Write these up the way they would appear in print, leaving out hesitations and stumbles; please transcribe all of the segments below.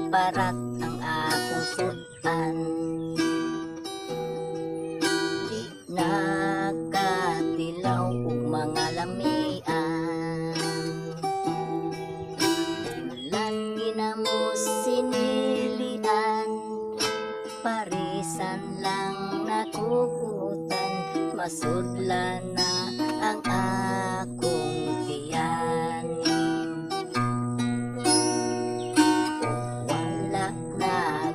Parat ang akong sudan, di nakatilaw og mga lamian. Ulan ginamos sinilian, parisan lang nakukutan, masudlan na ang akong tiyan.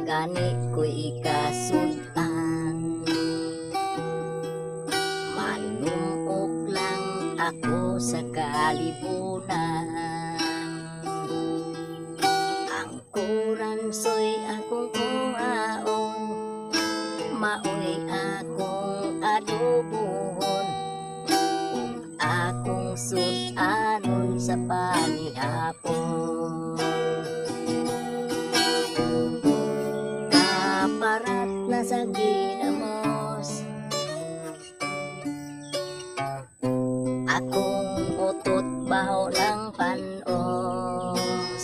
Gani ko'y ikasutan, manumok lang ako sa kalibunan. Ang kuransoy akong kuhaon, maoy akong adobohon, kung akong sudanon sa panihapon. Parat na sa ginamos, akong utot baho ng panos.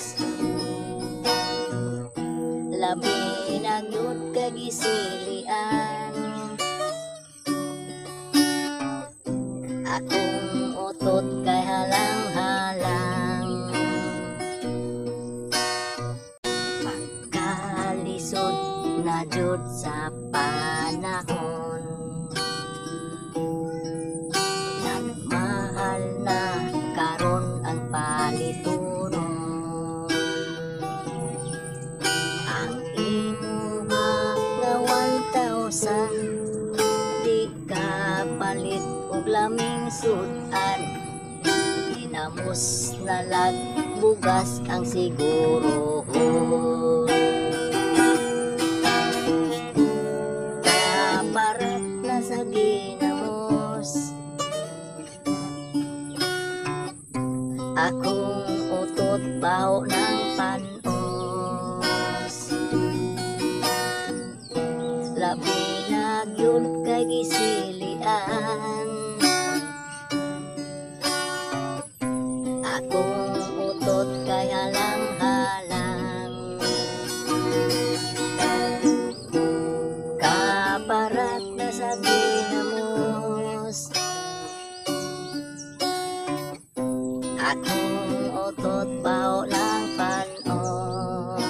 Labi na gyud kagisilian, akong utot kay halang-halang. Pagkalisod na jud sa panahon, nagmahal na karon ang palitunon. Ang imuha nga 1,000, di ka palit og laming sudan, ginamos na lag bugas ang sigurohon. Parat na sa ginamos, akong utot baho ng panos. Labi na gyud kay gisilian, akong utot kay halang-halang. Kaparat na sa ginamos, akong utot baho ng panos.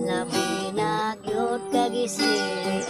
Labi na gyud kagisilian,